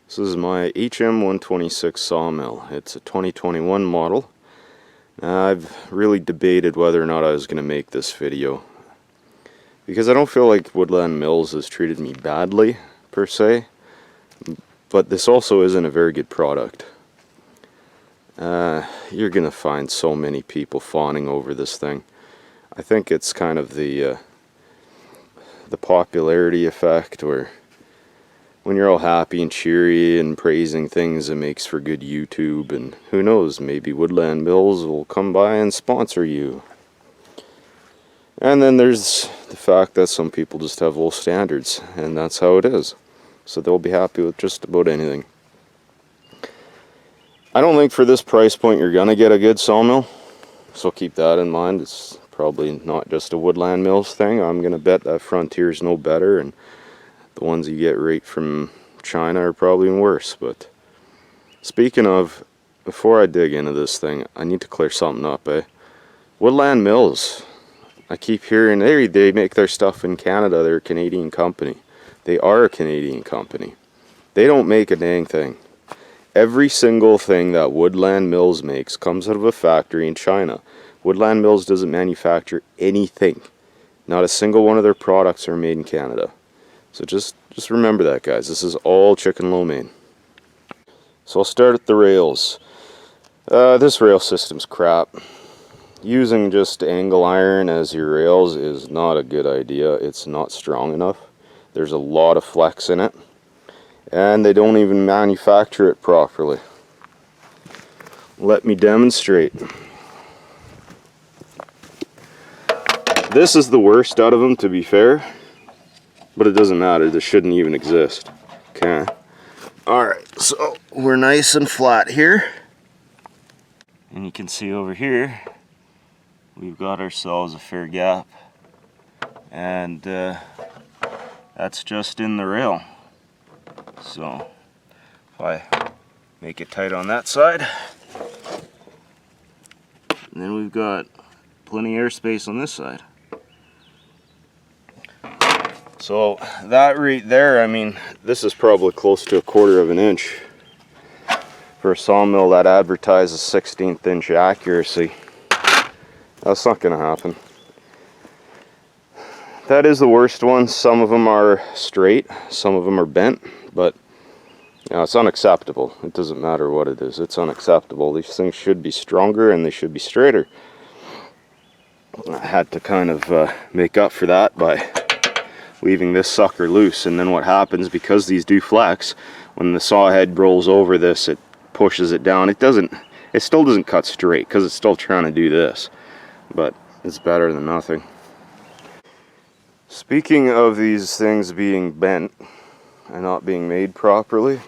This is my HM126 Sawmill. It's a 2021 model. I've really debated whether or not I was going to make this video, because I don't feel like Woodland Mills has treated me badly, per se, but this also isn't a very good product. You're going to find so many people fawning over this thing. I think it's kind of the popularity effect, where when you're all happy and cheery and praising things, it makes for good YouTube, and who knows, maybe Woodland Mills will come by and sponsor you. And then there's the fact that some people just have low standards, and that's how it is. So they'll be happy with just about anything. I don't think for this price point you're gonna get a good sawmill, so keep that in mind. It's probably not just a Woodland Mills thing. I'm gonna bet that Frontier's no better, and the ones you get right from China are probably even worse. But speaking of, before I dig into this thing, I need to clear something up, Woodland Mills, I keep hearing they make their stuff in Canada. They're a Canadian company. They are a Canadian company. They don't make a dang thing. Every single thing that Woodland Mills makes comes out of a factory in China. Woodland Mills doesn't manufacture anything. Not a single one of their products are made in Canada. So just remember that, guys. This is all chicken lo mein. So I'll start at the rails. This rail system's crap. Using just angle iron as your rails is not a good idea. It's not strong enough. There's a lot of flex in it, and they don't even manufacture it properly. Let me demonstrate. This is the worst out of them, to be fair. But it doesn't matter, this shouldn't even exist. Okay. Alright, so we're nice and flat here. And you can see over here, we've got ourselves a fair gap. And that's just in the rail. So if I make it tight on that side, and then we've got plenty of airspace on this side. So that right there, I mean, this is probably close to 1/4 of an inch for a sawmill that advertises 1/16 inch accuracy. That's not going to happen. That is the worst one. Some of them are straight, some of them are bent, but you know, it's unacceptable. It doesn't matter what it is, it's unacceptable. These things should be stronger and they should be straighter. I had to kind of make up for that by leaving this sucker loose, and then what happens, because these do flex, when the saw head rolls over this, it pushes it down. It still doesn't cut straight because it's still trying to do this, but it's better than nothing. Speaking of these things being bent and not being made properly,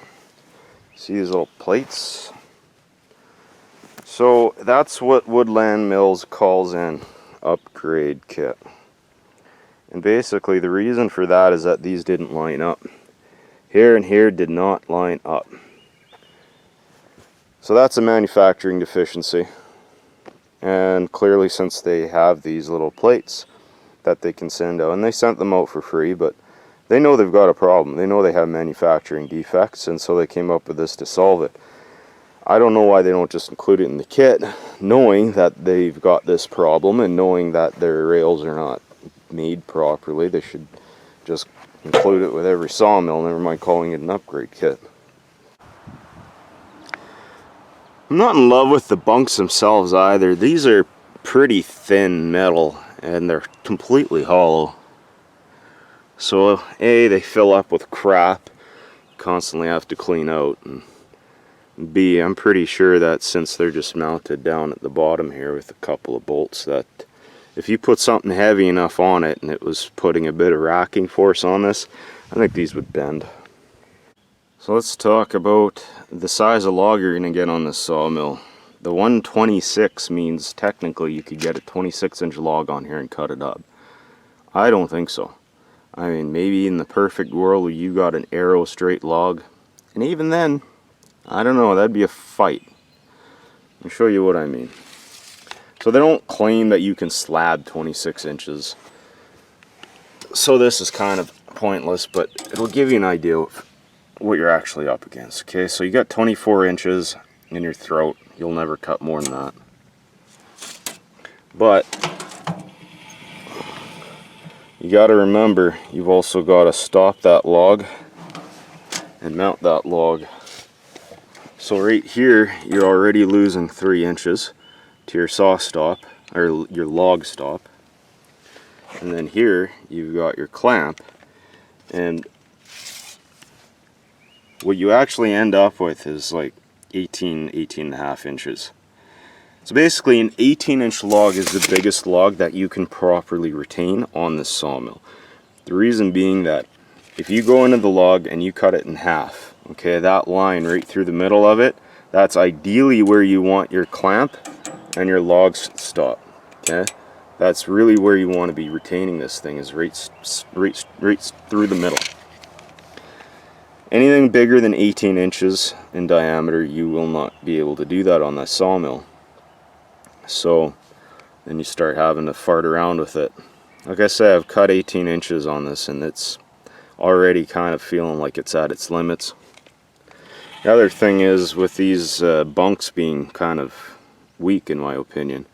see these little plates? So that's what Woodland Mills calls an upgrade kit. And basically the reason for that is that these didn't line up. Here and here did not line up. So that's a manufacturing deficiency. And clearly, since they have these little plates that they can send out, and they sent them out for free, but they know they've got a problem. They know they have manufacturing defects, and so they came up with this to solve it. I don't know why they don't just include it in the kit, knowing that they've got this problem and knowing that their rails are not made properly. They should just include it with every sawmill, never mind calling it an upgrade kit. I'm not in love with the bunks themselves either. These are pretty thin metal and they're completely hollow. So A, they fill up with crap, constantly have to clean out, and B, I'm pretty sure that since they're just mounted down at the bottom here with a couple of bolts, that if you put something heavy enough on it and it was putting a bit of racking force on this, I think these would bend. So let's talk about the size of log you're going to get on this sawmill. The 126 means technically you could get a 26-inch log on here and cut it up. I don't think so. I mean, maybe in the perfect world where you got an arrow straight log, and even then, I don't know, that'd be a fight. I'll show you what I mean. So they don't claim that you can slab 26 inches. So this is kind of pointless, but it'll give you an idea of what you're actually up against. Okay, so you got 24 inches in your throat. You'll never cut more than that. But you got to remember, you've also got to stop that log and mount that log. So right here, you're already losing 3 inches to your saw stop, or your log stop. And then here, you've got your clamp. And what you actually end up with is like 18 and a half inches. So basically an 18-inch log is the biggest log that you can properly retain on this sawmill. The reason being that if you go into the log and you cut it in half, okay, that line right through the middle of it, that's ideally where you want your clamp and your log stop. Okay, that's really where you want to be retaining this thing, is right through the middle. Anything bigger than 18 inches in diameter, you will not be able to do that on that sawmill. So then you start having to fart around with it. Like I said, I've cut 18 inches on this and it's already kind of feeling like it's at its limits. The other thing is, with these bunks being kind of weak in my opinion,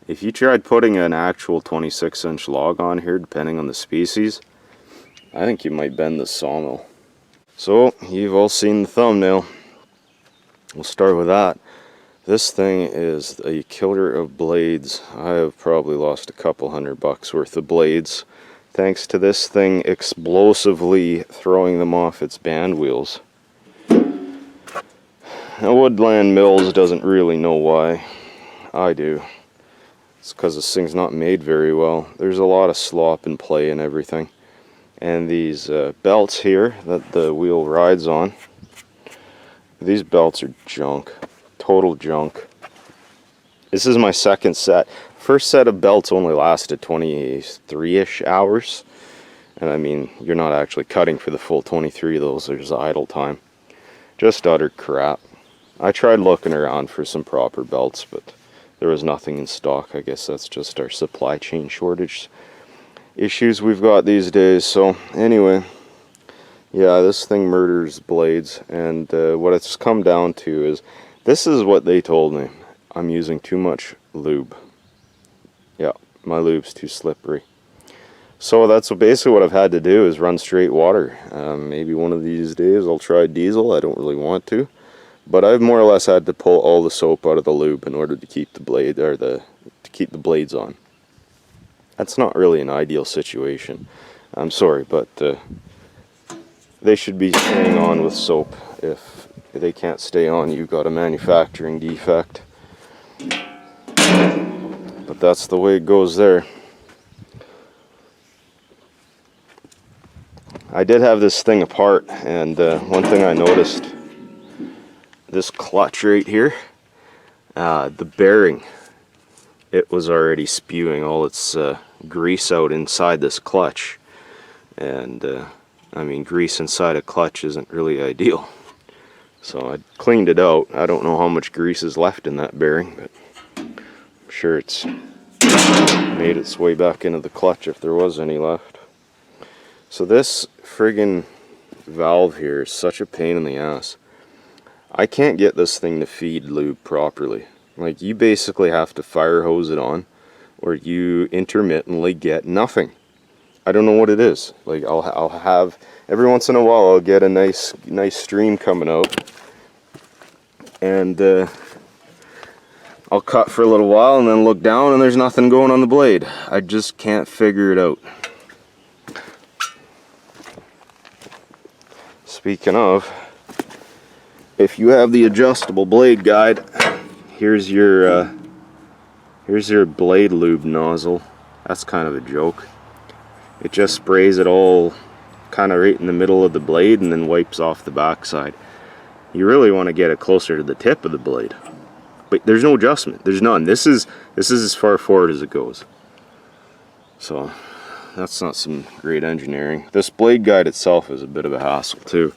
if you tried putting an actual 26-inch log on here, depending on the species, I think you might bend the sawmill. So you've all seen the thumbnail. We'll start with that. This thing is a killer of blades. I have probably lost a couple $100 worth of blades thanks to this thing explosively throwing them off its band wheels. Now, Woodland Mills doesn't really know why. I do. It's because this thing's not made very well. There's a lot of slop and play and everything. And these belts here that the wheel rides on, these belts are junk. Total junk. This is my second set. First set of belts only lasted 23-ish hours. And I mean, you're not actually cutting for the full 23 of those. There's idle time. Just utter crap. I tried looking around for some proper belts, but there was nothing in stock. I guess that's just our supply chain shortage issues we've got these days. So anyway, yeah, this thing murders blades. And what it's come down to is, this is what they told me. I'm using too much lube. Yeah, my lube's too slippery. So that's basically what I've had to do, is run straight water. Maybe one of these days I'll try diesel. I don't really want to. But I've more or less had to pull all the soap out of the lube in order to keep the blade, or to keep the blades on. That's not really an ideal situation. I'm sorry, but they should be staying on with soap. If they can't stay on, you've got a manufacturing defect. But that's the way it goes there. I did have this thing apart, and one thing I noticed, this clutch right here, the bearing, it was already spewing all its grease out inside this clutch. And I mean, grease inside a clutch isn't really ideal. So I cleaned it out. I don't know how much grease is left in that bearing, but I'm sure it's made its way back into the clutch if there was any left. So this friggin' valve here is such a pain in the ass. I can't get this thing to feed lube properly. Like, you basically have to fire hose it on, or you intermittently get nothing. I don't know what it is. Like, I'll have, every once in a while I'll get a nice stream coming out, and I'll cut for a little while and then look down and there's nothing going on the blade. I just can't figure it out. Speaking of, if you have the adjustable blade guide, here's your blade lube nozzle. That's kind of a joke. It just sprays it all kind of right in the middle of the blade and then wipes off the backside. You really want to get it closer to the tip of the blade, but there's no adjustment. There's none. This is as far forward as it goes. So that's not some great engineering. This blade guide itself is a bit of a hassle too.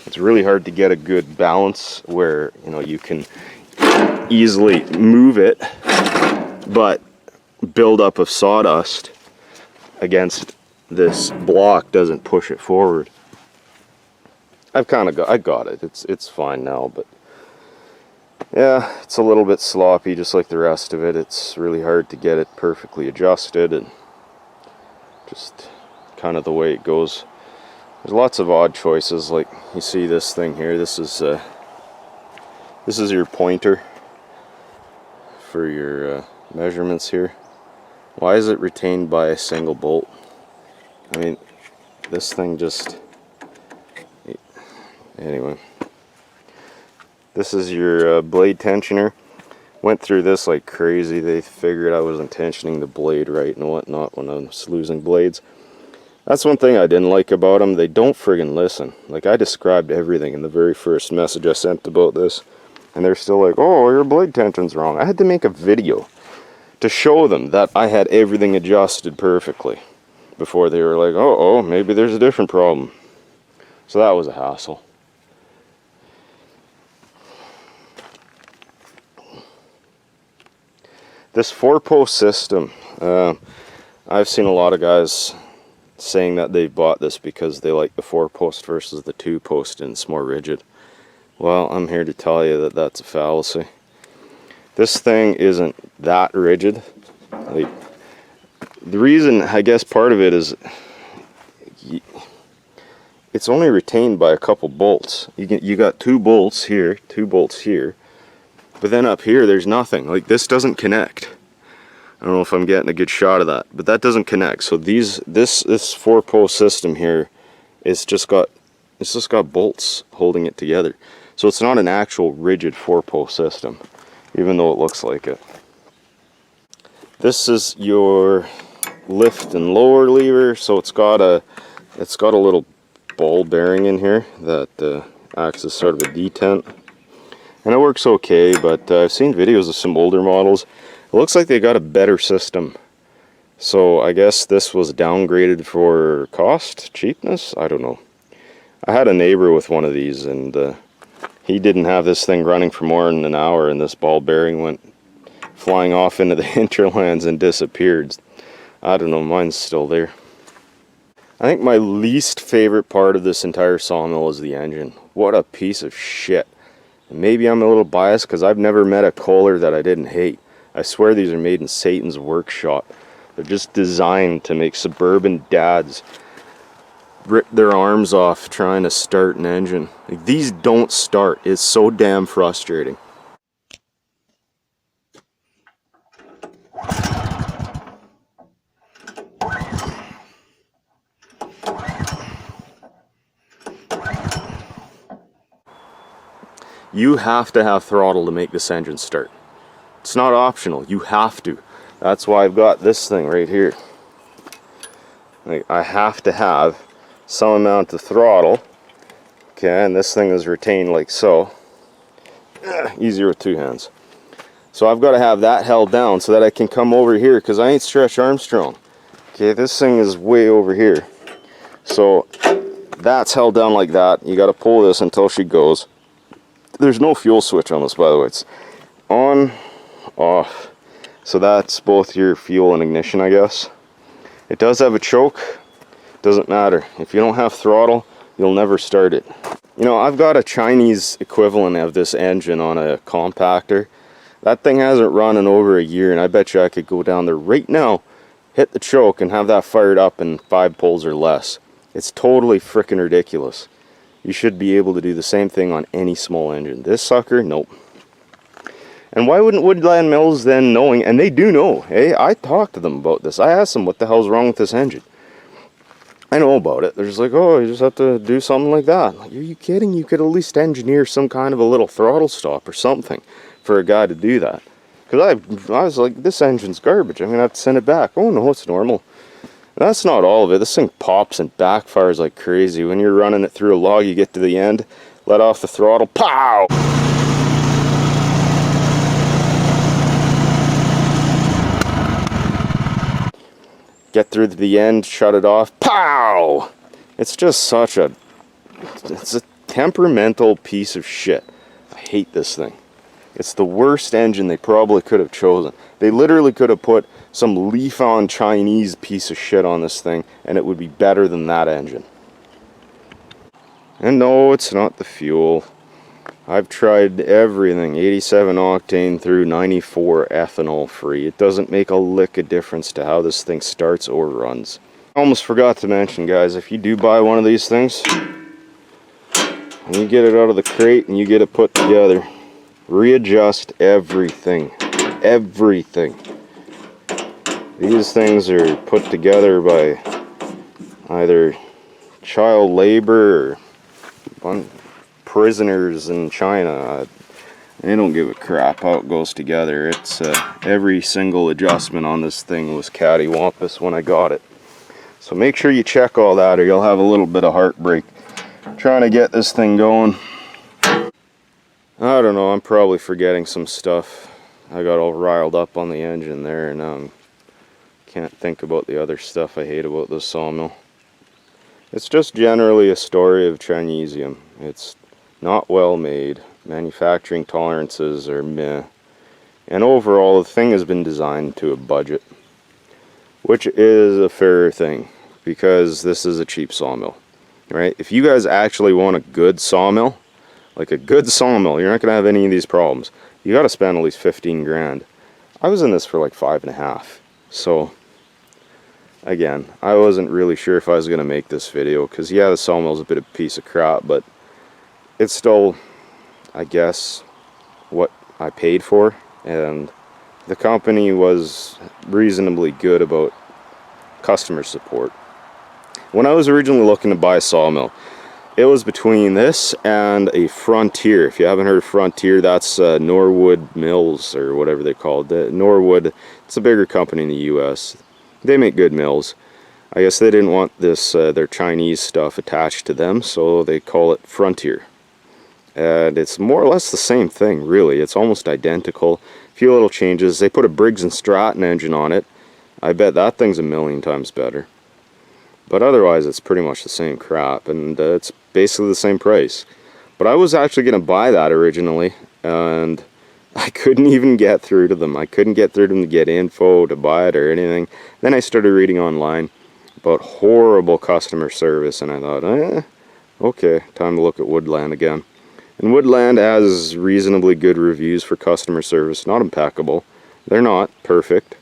It's really hard to get a good balance where, you know, you can easily move it, but buildup of sawdust against this block doesn't push it forward. I got it. It's fine now, but yeah, it's a little bit sloppy, just like the rest of it. It's really hard to get it perfectly adjusted, and just kind of the way it goes. There's lots of odd choices, like you see this thing here. This is your pointer for your measurements here. Why is it retained by a single bolt? I mean, this thing just... Anyway. This is your blade tensioner. Went through this like crazy. They figured I wasn't tensioning the blade right and whatnot when I was losing blades. That's one thing I didn't like about them. They don't friggin' listen. Like, I described everything in the very first message I sent about this, and they're still like, oh, your blade tension's wrong. I had to make a video to show them that I had everything adjusted perfectly before they were like, oh, maybe there's a different problem. So that was a hassle. This 4-post system, I've seen a lot of guys saying that they bought this because they like the 4-post versus the 2-post and it's more rigid. Well, I'm here to tell you that that's a fallacy. This thing isn't that rigid. Like, the reason, I guess part of it is it's only retained by a couple bolts. You got 2 bolts here, 2 bolts here, but then up here there's nothing. Like, this doesn't connect. I don't know if I'm getting a good shot of that, but that doesn't connect. So this 4-post system here, it's just got bolts holding it together. So it's not an actual rigid 4-post system, even though it looks like it. This is your lift and lower lever. So it's got a little ball bearing in here that acts as sort of a detent, and it works okay. But I've seen videos of some older models. It looks like they got a better system. So I guess this was downgraded for cost, cheapness, I don't know. I had a neighbor with one of these, and he didn't have this thing running for more than an hour, and this ball bearing went flying off into the hinterlands and disappeared. I don't know, mine's still there. I think my least favorite part of this entire sawmill is the engine. What a piece of shit. And maybe I'm a little biased because I've never met a Kohler that I didn't hate. I swear these are made in Satan's workshop. They're just designed to make suburban dads rip their arms off trying to start an engine. Like, these don't start. It's so damn frustrating. You have to have throttle to make this engine start. It's not optional, you have to. That's why I've got this thing right here. Like, I have to have some amount of throttle. Okay, and this thing is retained like so. Easier with 2 hands. So I've got to have that held down so that I can come over here, because I ain't Stretch Armstrong. Okay, this thing is way over here. So that's held down like that. You got to pull this until she goes. There's no fuel switch on this, by the way. It's on, off. So that's both your fuel and ignition, I guess. It does have a choke. Doesn't matter. If you don't have throttle, you'll never start it. You know, I've got a Chinese equivalent of this engine on a compactor. That thing hasn't run in over a year, and I bet you I could go down there right now, hit the choke, and have that fired up in 5 pulls or less. It's totally freaking ridiculous. You should be able to do the same thing on any small engine. This sucker, nope. And why wouldn't Woodland Mills then, knowing, and they do know, hey, I talked to them about this. I asked them what the hell's wrong with this engine. I know about it. They're just like, oh, you just have to do something like that. Like, are you kidding? You could at least engineer some kind of a little throttle stop or something for a guy to do that. Because I was like, this engine's garbage. I'm going to have to send it back. Oh, no, it's normal. That's not all of it. This thing pops and backfires like crazy. When you're running it through a log, you get to the end, let off the throttle, pow! Get through to the end, shut it off, pow! It's just it's a temperamental piece of shit. I hate this thing. It's the worst engine they probably could have chosen. They literally could have put some leaf-on Chinese piece of shit on this thing, and it would be better than that engine. And no, it's not the fuel. I've tried everything, 87 octane through 94 ethanol free. It doesn't make a lick of difference to how this thing starts or runs. I almost forgot to mention, guys, if you do buy one of these things, and you get it out of the crate and you get it put together, readjust everything. Everything. These things are put together by either child labor or prisoners in China. They don't give a crap how it goes together. It's every single adjustment on this thing was cattywampus when I got it. So make sure you check all that or you'll have a little bit of heartbreak trying to get this thing going. I don't know, I'm probably forgetting some stuff. I got all riled up on the engine there and now I can't think about the other stuff I hate about this sawmill. It's just generally a story of Chinesium. It's not well made. Manufacturing tolerances are meh. And overall, the thing has been designed to a budget, which is a fair thing because this is a cheap sawmill, right? If you guys actually want a good sawmill, like a good sawmill, you're not going to have any of these problems. You got to spend at least 15 grand. I was in this for like 5.5. So again, I wasn't really sure if I was going to make this video because yeah, the sawmill's a bit of a piece of crap, but it's still, I guess, what I paid for, and the company was reasonably good about customer support. When I was originally looking to buy a sawmill, it was between this and a Frontier. If you haven't heard of Frontier, that's Norwood Mills or whatever they're called. Norwood, it's a bigger company in the US. They make good mills. I guess they didn't want this their Chinese stuff attached to them, so they call it Frontier. And it's more or less the same thing, really. It's almost identical. A few little changes. They put a Briggs & Stratton engine on it. I bet that thing's a million times better. But otherwise, it's pretty much the same crap, and it's basically the same price. But I was actually going to buy that originally, and I couldn't even get through to them. I couldn't get through to them to get info, to buy it, or anything. Then I started reading online about horrible customer service, and I thought, okay, time to look at Woodland again. And Woodland has reasonably good reviews for customer service. Not impeccable. They're not perfect.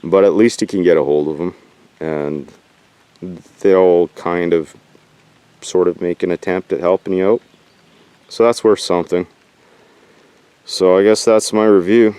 But at least you can get a hold of them. And they'll kind of sort of make an attempt at helping you out. So that's worth something. So I guess that's my review.